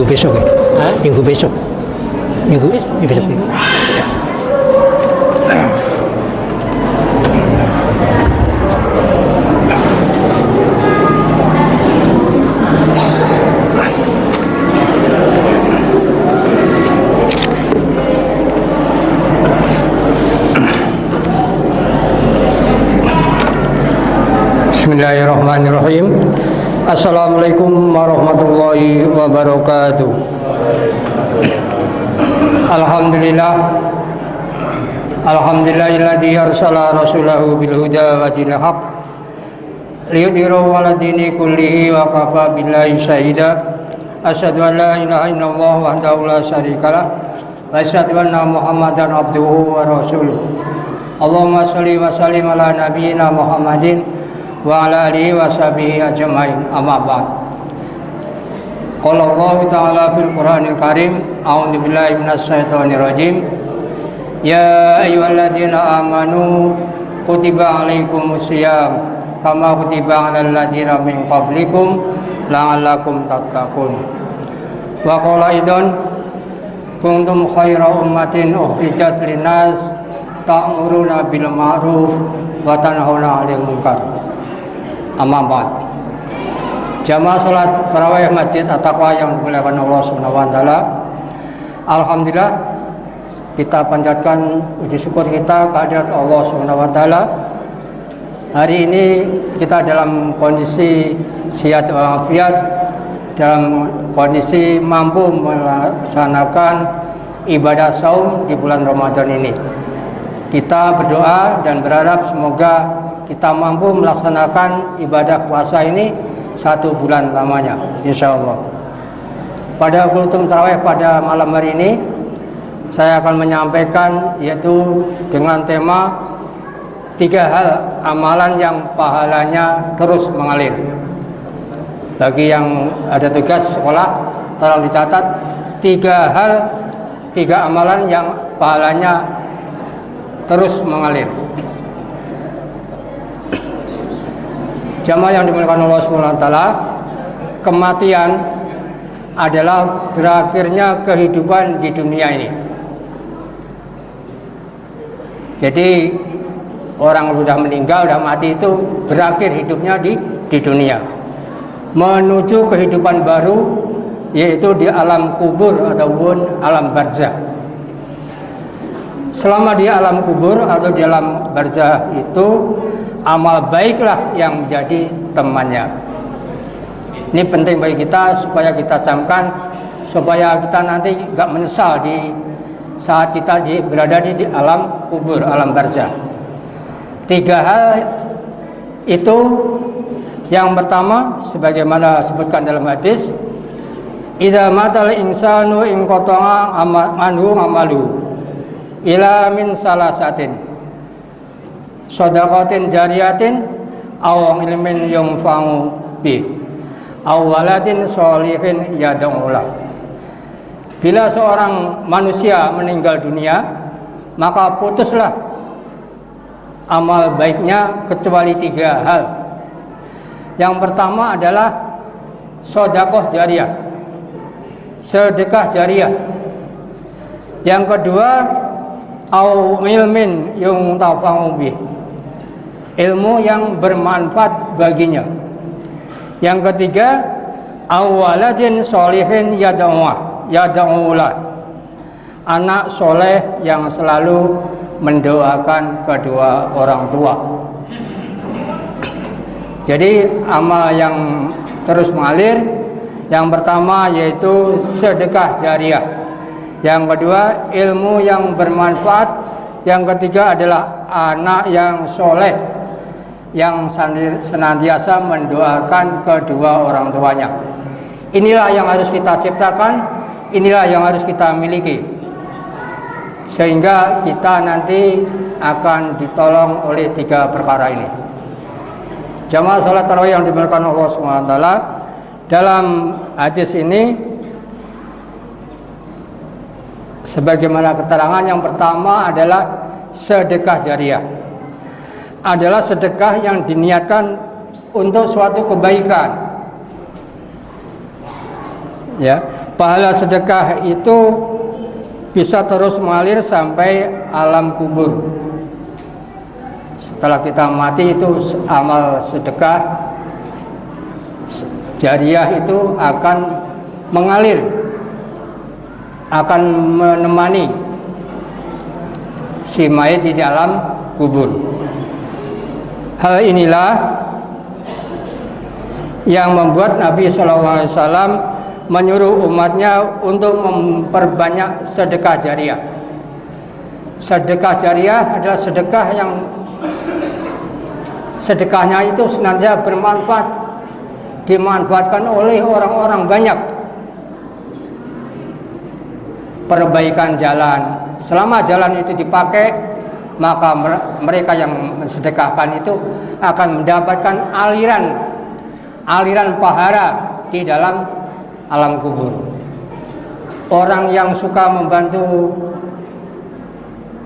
besok ya? Hah? Minggu besok. Minggu besok. Ya. Bismillahirrahmanirrahim. Assalamualaikum warahmatullahi wabarakatuh. Alhamdulillahilladzi arsala rasulahu bil huda wa dinil haq liyudhhirahu 'ala dini kullihi wa kafa billahi syahida. Asyhadu an la ilaha illallah wahdahu la syarikalah wa asyhadu anna Muhammadan abduhu wa rasuluh. Allahumma shalli wa sallim ala nabiyyina Muhammadin wa ala alihi wa sahbihi ajma'in. Amma ba'd. Qala Allah ta'ala fil Qur'anil Karim, a'udzu billahi minasyaitonir rajim. Ya ayyuhalladzina amanu kutiba 'alaikumus syiyam kama kutiba 'alal ladzina min qablikum la'allakum tattaqun. Wa qala idzan kuntum khaira ummatin ukhrijat linnas ta'muruna bil ma'ruf wa tanhauna 'anil munkar. Amma ba'd. Jamaah salat tarawih Masjid At-Taqwa yang dimuliakan Allah Subhanahu wa taala. Alhamdulillah kita panjatkan puji syukur kita kehadirat Allah Subhanahu wa taala. Hari ini kita dalam kondisi sehat walafiat, dalam kondisi mampu melaksanakan ibadah saum di bulan Ramadan ini. Kita berdoa dan berharap semoga kita mampu melaksanakan ibadah puasa ini 1 bulan lamanya, insya Allah. Pada kultum tarawih pada malam hari ini, saya akan menyampaikan yaitu dengan tema 3 hal amalan yang pahalanya terus mengalir. Bagi yang ada tugas sekolah, tolong dicatat 3 amalan yang pahalanya terus mengalir. Jamaah yang dimuliakan Allah Subhanahu wa taala, kematian adalah berakhirnya kehidupan di dunia ini. Jadi orang sudah meninggal, sudah mati itu berakhir hidupnya di dunia. Menuju kehidupan baru yaitu di alam kubur ataupun alam barzah. Selama di alam kubur atau di alam barzah itu amal baiklah yang menjadi temannya. Ini penting bagi kita supaya kita camkan, supaya kita nanti gak menyesal di saat kita berada di alam kubur, alam barzah. 3 hal itu, yang pertama sebagaimana disebutkan dalam hadis, idza matal insanu in qata'a anhu amalu ila min salasatin shadaqatin jariyatin aw ilmin yunfa'u bi aw waladin sholihin yad'u lah. Bila seorang manusia meninggal dunia, maka putuslah amal baiknya kecuali 3 hal. Yang pertama adalah sedekah jariyah, sedekah jariyah. Yang kedua, au ilmin yuntafa'u bih, ilmu yang bermanfaat baginya. Yang ketiga, awaladin sholihin yad'ulah, anak soleh yang selalu mendoakan kedua orang tua. Jadi amal yang terus mengalir, yang pertama yaitu sedekah jariyah, yang kedua ilmu yang bermanfaat, yang ketiga adalah anak yang soleh yang senantiasa mendoakan kedua orang tuanya. Inilah yang harus kita ciptakan, inilah yang harus kita miliki, sehingga kita nanti akan ditolong oleh 3 perkara ini. Jamaah salat tarawih yang dimuliakan Allah SWT, dalam hadis ini sebagaimana keterangan yang pertama adalah sedekah jariyah, adalah sedekah yang diniatkan untuk suatu kebaikan, ya, pahala sedekah itu bisa terus mengalir sampai alam kubur. Setelah kita mati itu amal sedekah jariah itu akan mengalir, akan menemani si mayit di dalam kubur. Hal inilah yang membuat Nabi SAW menyuruh umatnya untuk memperbanyak sedekah jariah. Sedekah jariah adalah sedekah yang sedekahnya itu senantiasa bermanfaat, dimanfaatkan oleh orang-orang banyak. Perbaikan jalan, selama jalan itu dipakai, maka mereka yang mensedekahkan itu akan mendapatkan aliran pahala di dalam alam kubur. Orang yang suka membantu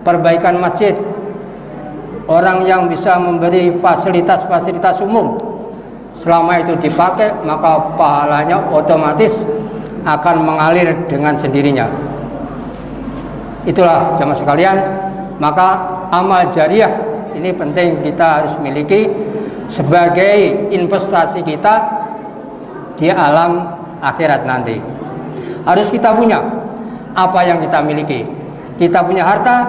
perbaikan masjid, orang yang bisa memberi fasilitas-fasilitas umum, selama itu dipakai, maka pahalanya otomatis akan mengalir dengan sendirinya. Itulah jamaah sekalian, maka amal jariah ini penting kita harus miliki sebagai investasi kita di alam akhirat nanti. Harus kita punya apa yang kita miliki. Kita punya harta,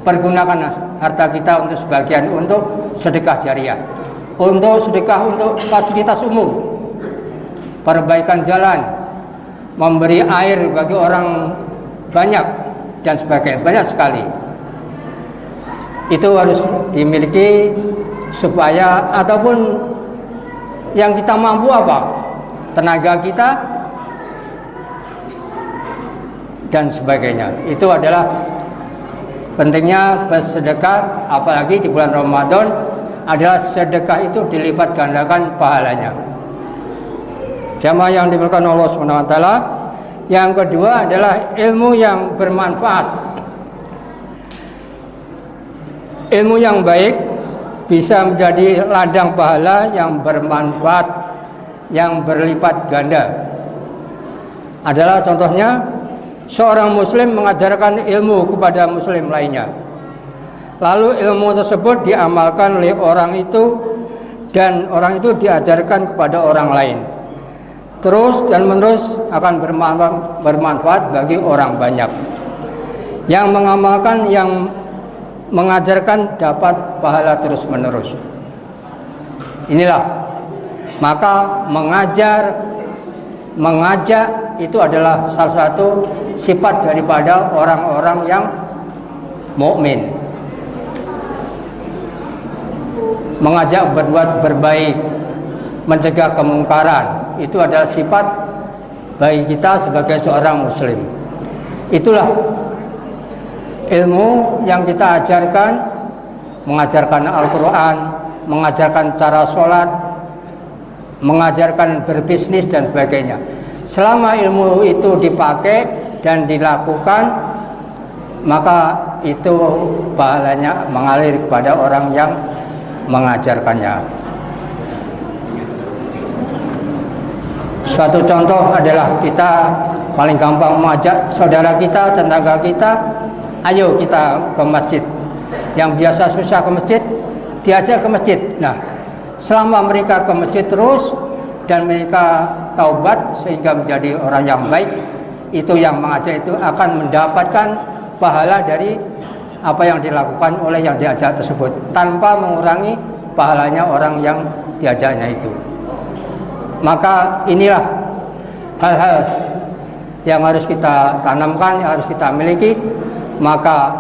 pergunakan harta kita untuk sebagian untuk sedekah jariah, untuk sedekah untuk fasilitas umum, perbaikan jalan, memberi air bagi orang banyak dan sebagainya, banyak sekali. Itu harus dimiliki supaya, ataupun yang kita mampu apa, tenaga kita dan sebagainya. Itu adalah pentingnya bersedekah, apalagi di bulan Ramadan adalah sedekah itu dilipat gandakan pahalanya. Jamaah yang dimuliakan Allah SWT, yang kedua adalah ilmu yang bermanfaat. Ilmu yang baik bisa menjadi ladang pahala yang bermanfaat, yang berlipat ganda. Adalah contohnya seorang muslim mengajarkan ilmu kepada muslim lainnya, lalu ilmu tersebut diamalkan oleh orang itu dan orang itu diajarkan kepada orang lain, terus dan menerus akan bermanfaat bagi orang banyak. Yang mengamalkan, yang mengajarkan dapat pahala terus menerus. Inilah, maka mengajak itu adalah salah satu sifat daripada orang-orang yang mukmin. Mengajak berbuat berbaik, mencegah kemungkaran, itu adalah sifat bagi kita sebagai seorang muslim. Itulah ilmu yang kita ajarkan, mengajarkan Al-Quran, mengajarkan cara sholat, mengajarkan berbisnis dan sebagainya. Selama ilmu itu dipakai dan dilakukan, maka itu pahalanya mengalir kepada orang yang mengajarkannya. Suatu contoh adalah kita paling gampang mengajak saudara kita, tetangga kita, ayo kita ke masjid. Yang biasa susah ke masjid, diajak ke masjid. Nah, selama mereka ke masjid terus dan mereka taubat sehingga menjadi orang yang baik, itu yang mengajak itu akan mendapatkan pahala dari apa yang dilakukan oleh yang diajak tersebut, tanpa mengurangi pahalanya orang yang diajaknya itu. Maka inilah hal-hal yang harus kita tanamkan, yang harus kita miliki. Maka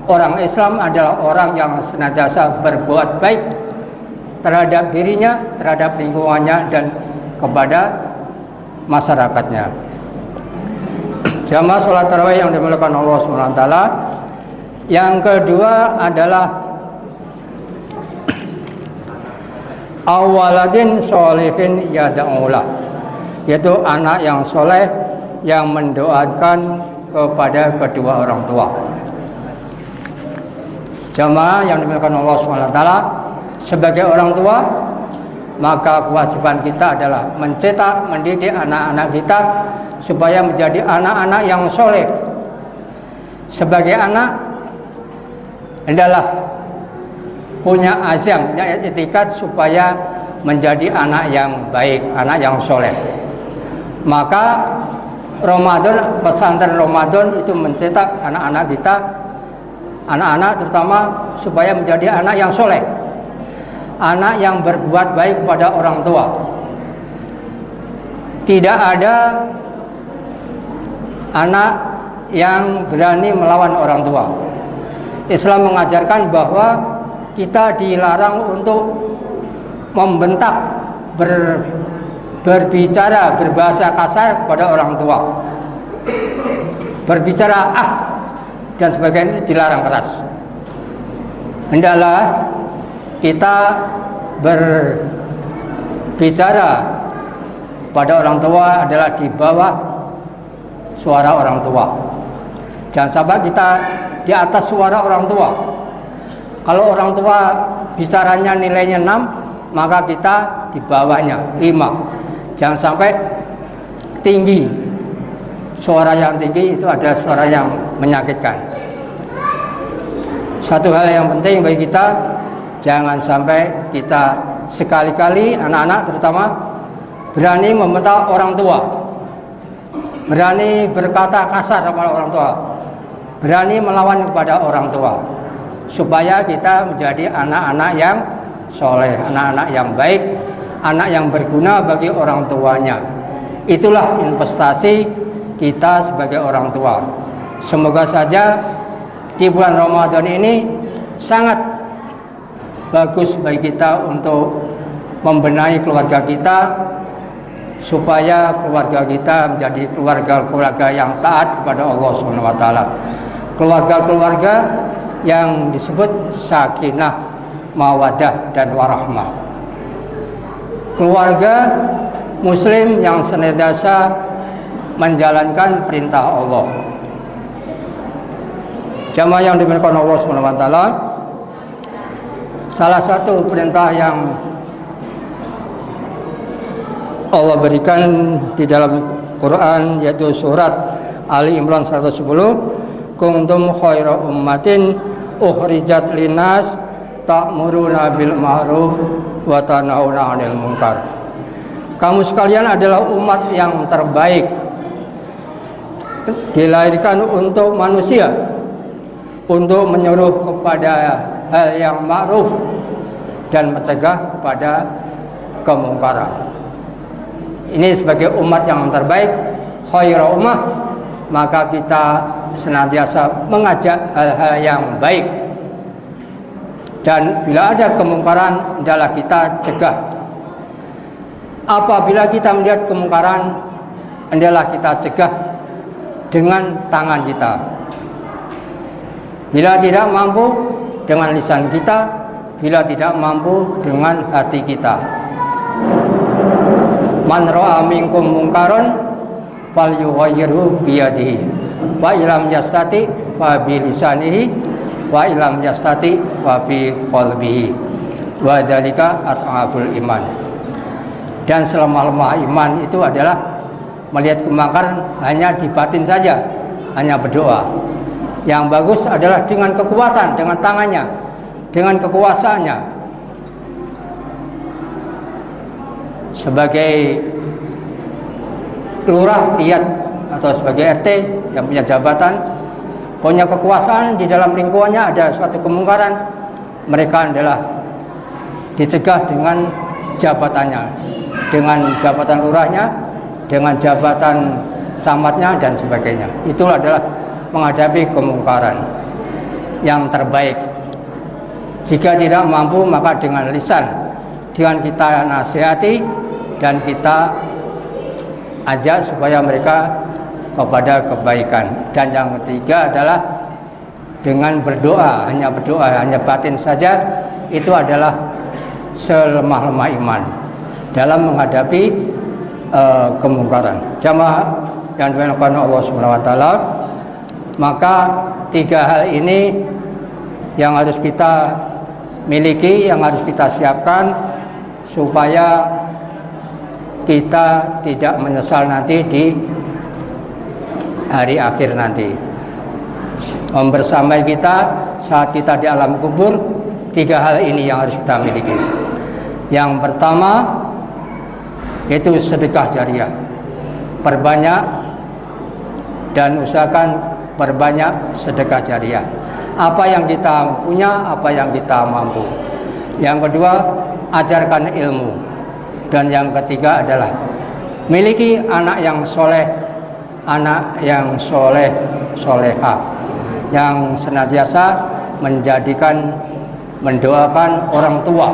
orang Islam adalah orang yang senantiasa berbuat baik terhadap dirinya, terhadap lingkungannya, dan kepada masyarakatnya. Jamaah sholat tarawih yang dimuliakan Allah SWT, yang kedua adalah awaladin sholihin yada'ulah, yaitu anak yang soleh yang mendoakan kepada kedua orang tua. Jamaah yang dimuliakan Allah SWT, sebagai orang tua maka kewajiban kita adalah mencetak, mendidik anak-anak kita supaya menjadi anak-anak yang soleh. Sebagai anak, hendaklah punya azam, punya etikat supaya menjadi anak yang baik, anak yang soleh. Maka Ramadan, pesantren Ramadan itu mencetak anak-anak kita, anak-anak terutama supaya menjadi anak yang soleh, anak yang berbuat baik kepada orang tua. Tidak ada anak yang berani melawan orang tua. Islam mengajarkan bahwa kita dilarang untuk membentak, berbicara, berbahasa kasar kepada orang tua, berbicara dan sebagainya dilarang keras. Hendaklah kita berbicara pada orang tua adalah di bawah suara orang tua. Jangan sampai kita di atas suara orang tua. Kalau orang tua bicaranya nilainya 6, maka kita di bawahnya 5. Jangan sampai tinggi. Suara yang tinggi itu ada suara yang menyakitkan. Satu hal yang penting bagi kita, jangan sampai kita sekali-kali anak-anak terutama berani membentak orang tua, berani berkata kasar kepada orang tua, berani melawan kepada orang tua, supaya kita menjadi anak-anak yang soleh, anak-anak yang baik, anak yang berguna bagi orang tuanya. Itulah investasi kita sebagai orang tua. Semoga saja di bulan Ramadan ini sangat bagus bagi kita untuk membenahi keluarga kita, supaya keluarga kita menjadi keluarga-keluarga yang taat kepada Allah SWT. Keluarga-keluarga yang disebut sakinah, mawaddah, dan warahmah. Keluarga muslim yang senantiasa menjalankan perintah Allah. Jamaah yang dimuliakan Allah SWT, salah satu perintah yang Allah berikan di dalam Quran yaitu surat Ali Imran 110, kuntum khaira ummatin ukhrijat linnas ta'muruna bil ma'ruf wa tanhauna 'anil munkar. Kamu sekalian adalah umat yang terbaik, dilahirkan untuk manusia, untuk menyuruh kepada hal yang ma'ruf dan mencegah kepada kemungkaran. Ini sebagai umat yang terbaik, khairul ummah, maka kita senantiasa mengajak hal-hal yang baik, dan bila ada kemungkaran hendaklah kita cegah. Apabila kita melihat kemungkaran, hendaklah kita cegah dengan tangan kita. Bila tidak mampu, dengan lisan kita. Bila tidak mampu, dengan hati kita. Man ra'a minkum munkaron falyughayyirhu biyadihi wa illam yastati fa bi lisanihi wa illam yastati fa bi qalbihi wa dzalika at'abul iman. Dan selemah-lemah iman itu adalah melihat kemungkaran hanya di batin saja, hanya berdoa. Yang bagus adalah dengan kekuatan, dengan tangannya, dengan kekuasaannya. Sebagai lurah, lihat, atau sebagai RT yang punya jabatan, punya kekuasaan di dalam lingkungannya, ada suatu kemungkaran, mereka adalah dicegah dengan jabatannya, dengan jabatan lurahnya, dengan jabatan camatnya, dan sebagainya. Itulah adalah menghadapi kemungkaran yang terbaik. Jika tidak mampu, maka dengan lisan, dengan kita nasihati dan kita ajak supaya mereka kepada kebaikan. Dan yang ketiga adalah dengan berdoa, hanya berdoa, hanya batin saja, itu adalah selemah-lemah iman dalam menghadapi kemungkaran. Jamaah yang dimuliakan Allah Subhanahu wa taala, maka tiga hal ini yang harus kita miliki, yang harus kita siapkan supaya kita tidak menyesal nanti di hari akhir nanti. Membersamai kita saat kita di alam kubur, 3 hal ini yang harus kita miliki. Yang pertama yaitu sedekah jariah. Perbanyak dan usahakan perbanyak sedekah jariah. Apa yang kita punya, apa yang kita mampu. Yang kedua, ajarkan ilmu. Dan yang ketiga adalah miliki anak yang soleh, anak yang soleh, solehah, yang senantiasa mendoakan orang tua.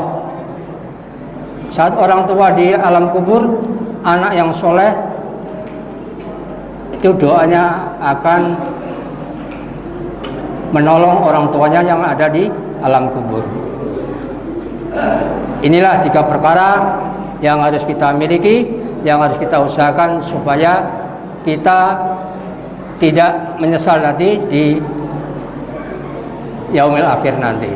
Saat orang tua di alam kubur, anak yang soleh itu doanya akan menolong orang tuanya yang ada di alam kubur. Inilah 3 perkara yang harus kita miliki, yang harus kita usahakan supaya kita tidak menyesal nanti di yaumil akhir nanti.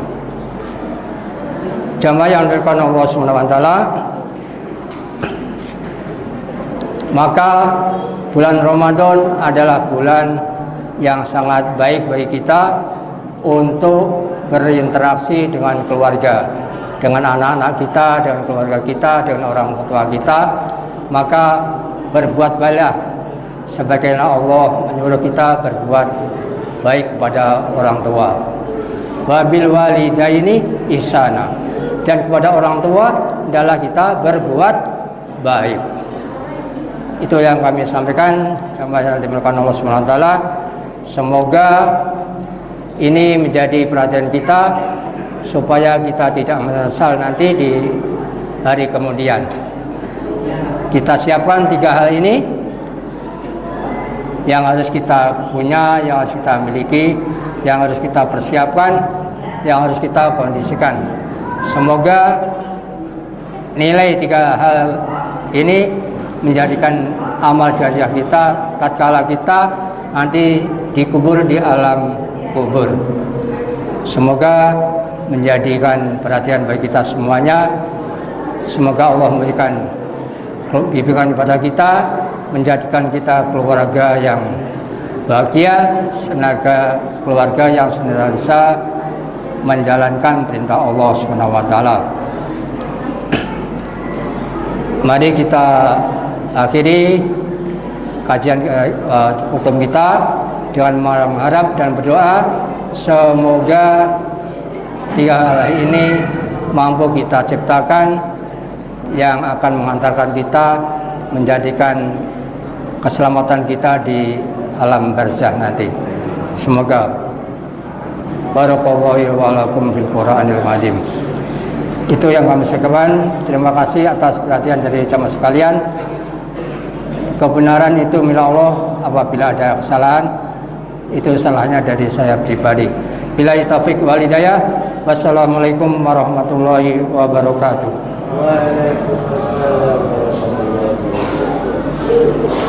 Jamaah yang dimuliakan Allah Subhanahu wa taala, maka bulan Ramadan adalah bulan yang sangat baik bagi kita untuk berinteraksi dengan keluarga, dengan anak-anak kita, dengan keluarga kita, dengan orang tua kita. Maka berbuat baiklah sebagaimana Allah menyuruh kita berbuat baik kepada orang tua. Wabil walidaini ihsana, dan kepada orang tua adalah kita berbuat baik. Itu yang kami sampaikan. Jamaah yang dimuliakan Allah Subhanahu wa taala, semoga ini menjadi perhatian kita supaya kita tidak menyesal nanti di hari kemudian. Kita siapkan 3 hal ini yang harus kita punya, yang harus kita miliki, yang harus kita persiapkan, yang harus kita kondisikan. Semoga nilai 3 hal ini menjadikan amal jariah kita tatkala kita nanti dikubur di alam kubur. Semoga menjadikan perhatian bagi kita semuanya. Semoga Allah memberikan bimbingan kepada kita, menjadikan kita keluarga yang bahagia, keluarga yang senantiasa menjalankan perintah Allah Subhanahu wa taala. Mari kita akhiri kajian hukum kita dengan mengharap dan berdoa semoga 3 hal ini mampu kita ciptakan yang akan mengantarkan kita, menjadikan keselamatan kita di alam barzah nanti. Semoga barakallahu wa lakum fil Qur'anil azim. Itu yang kami sampaikan. Terima kasih atas perhatian dari jamaah sekalian. Kebenaran itu milik Allah. Apabila ada kesalahan, itu salahnya dari saya pribadi. Billahi taufiq wal hidayah. Wassalamualaikum warahmatullahi wabarakatuh. Waalaikumsalam warahmatullahi wabarakatuh.